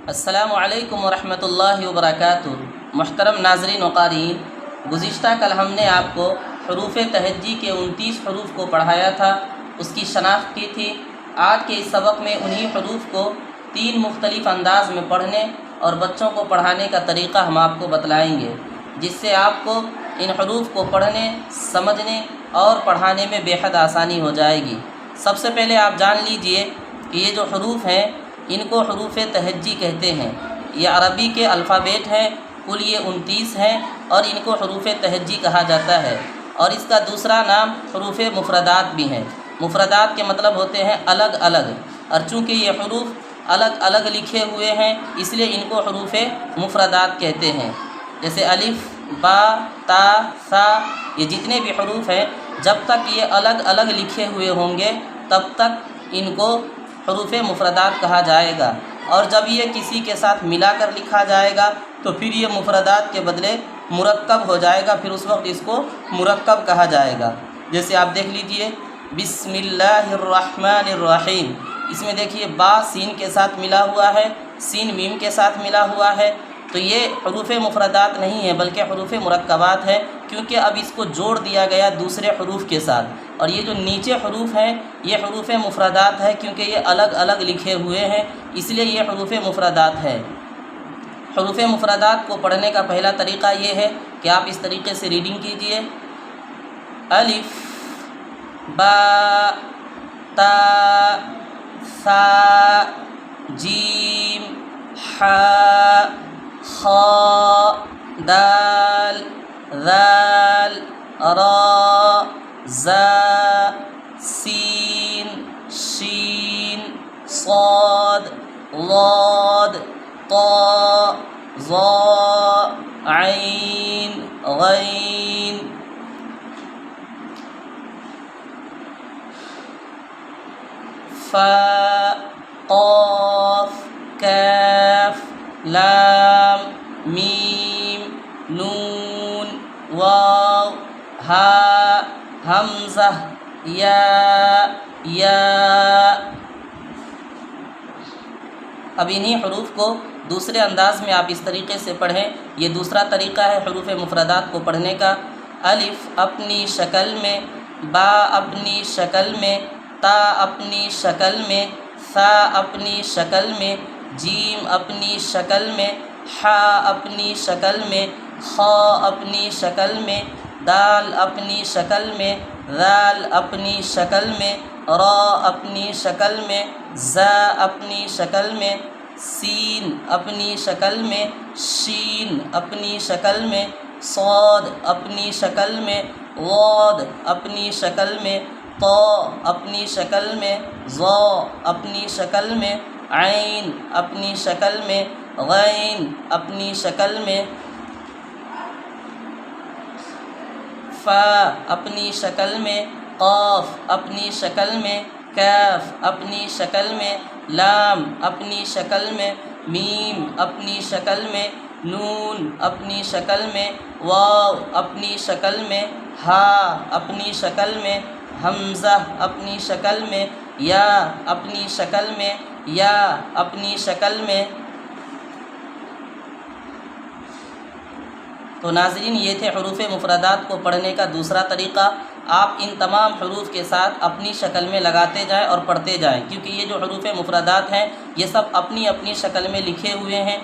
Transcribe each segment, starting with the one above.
السلام علیکم ورحمۃ اللہ وبرکاتہ۔ محترم ناظرین و قارئین، گزشتہ کل ہم نے آپ کو حروف تہجی کے 29 حروف کو پڑھایا تھا، اس کی شناخت کی تھی۔ آج کے اس سبق میں انہی حروف کو 3 مختلف انداز میں پڑھنے اور بچوں کو پڑھانے کا طریقہ ہم آپ کو بتلائیں گے، جس سے آپ کو ان حروف کو پڑھنے، سمجھنے اور پڑھانے میں بے حد آسانی ہو جائے گی۔ سب سے پہلے آپ جان لیجئے کہ یہ جو حروف ہیں ان کو حروف تہجی کہتے ہیں۔ یہ عربی کے الفابیٹ ہیں، کل یہ 29 ہیں اور ان کو حروف تہجی کہا جاتا ہے۔ اور اس کا دوسرا نام حروف مفردات بھی ہیں۔ مفردات کے مطلب ہوتے ہیں الگ الگ، اور چونکہ یہ حروف الگ الگ لکھے ہوئے ہیں اس لیے ان کو حروف مفردات کہتے ہیں۔ جیسے الف، با، تا، ثا، یہ جتنے بھی حروف ہیں جب تک یہ الگ الگ لکھے ہوئے ہوں گے تب تک ان کو حروف مفردات کہا جائے گا، اور جب یہ کسی کے ساتھ ملا کر لکھا جائے گا تو پھر یہ مفردات کے بدلے مرکب ہو جائے گا، پھر اس وقت اس کو مرکب کہا جائے گا۔ جیسے آپ دیکھ لیجئے بسم اللہ الرحمن الرحیم، اس میں دیکھیے با سین کے ساتھ ملا ہوا ہے، سین میم کے ساتھ ملا ہوا ہے، تو یہ حروف مفردات نہیں ہے بلکہ حروف مرکبات ہے، کیونکہ اب اس کو جوڑ دیا گیا دوسرے حروف کے ساتھ۔ اور یہ جو نیچے حروف ہیں یہ حروف مفردات ہے، کیونکہ یہ الگ الگ لکھے ہوئے ہیں اس لیے یہ حروف مفردات ہے۔ حروف مفردات کو پڑھنے کا پہلا طریقہ یہ ہے کہ آپ اس طریقے سے ریڈنگ کیجئے: الف، با، تا، ثا، جیم، حا، خا، دال، ذال، را، زا، سین، شین، صاد، ضاد، طا، ظا، عین، غین۔ فا، قاف، کاف، لام، میم، نون، واو، ہا، حمزہ، یا۔ اب انہی حروف کو دوسرے انداز میں آپ اس طریقے سے پڑھیں۔ یہ دوسرا طریقہ ہے حروف مفردات کو پڑھنے کا: الف اپنی شکل میں، با اپنی شکل میں، تا اپنی شکل میں، ثا اپنی شکل میں، جیم اپنی شکل میں، حا اپنی شکل میں، خا اپنی شکل میں، دال اپنی شکل میں، ذال اپنی شکل میں، را اپنی شکل میں، زا اپنی شکل میں، سین اپنی شکل میں، شین اپنی شکل میں، صاد اپنی شکل میں، ضاد اپنی شکل میں، طا اپنی شکل میں، ظا اپنی شکل میں، عین اپنی شکل میں، غین اپنی شکل میں، فا اپنی شکل میں، قاف اپنی شکل میں، کاف اپنی شکل میں، لام اپنی شکل میں، میم اپنی شکل میں، نون اپنی شکل میں، واو اپنی شکل میں، ہا اپنی شکل میں، حمزہ اپنی شکل میں، یا اپنی شکل میں، یا اپنی شکل میں۔ تو ناظرین یہ تھے حروف مفردات کو پڑھنے کا دوسرا طریقہ۔ آپ ان تمام حروف کے ساتھ اپنی شکل میں لگاتے جائیں اور پڑھتے جائیں، کیونکہ یہ جو حروف مفردات ہیں یہ سب اپنی اپنی شکل میں لکھے ہوئے ہیں۔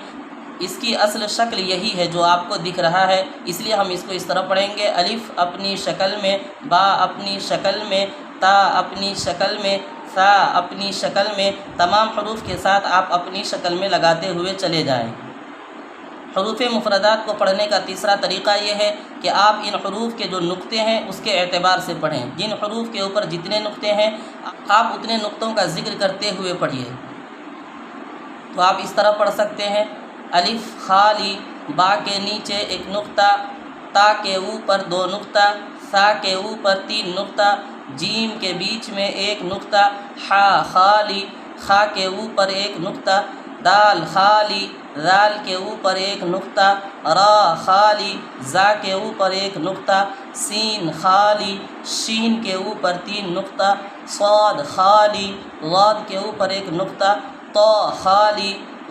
اس کی اصل شکل یہی ہے جو آپ کو دکھ رہا ہے، اس لیے ہم اس کو اس طرح پڑھیں گے: الف اپنی شکل میں، با اپنی شکل میں، تا اپنی شکل میں، ثا اپنی شکل میں۔ تمام حروف کے ساتھ آپ اپنی شکل میں لگاتے ہوئے چلے جائیں۔ حروف مفردات کو پڑھنے کا تیسرا طریقہ یہ ہے کہ آپ ان حروف کے جو نقطے ہیں اس کے اعتبار سے پڑھیں۔ جن حروف کے اوپر جتنے نقطے ہیں آپ اتنے نقطوں کا ذکر کرتے ہوئے پڑھیے۔ تو آپ اس طرح پڑھ سکتے ہیں: الف خالی، با کے نیچے 1 نقطہ، تا کے اوپر 2 نقطہ، ثا کے اوپر 3 نقطہ، جیم کے بیچ میں 1 نقطہ، حا خالی، خا کے اوپر 1 نقطہ، دال خالی، ذال کے اوپر 1 نقطہ، را خالی، زا کے اوپر 1 نقطہ، سین خالی، شین کے اوپر 3 نقطہ، صاد خالی، ضاد کے اوپر 1 نقطہ، طا خالی،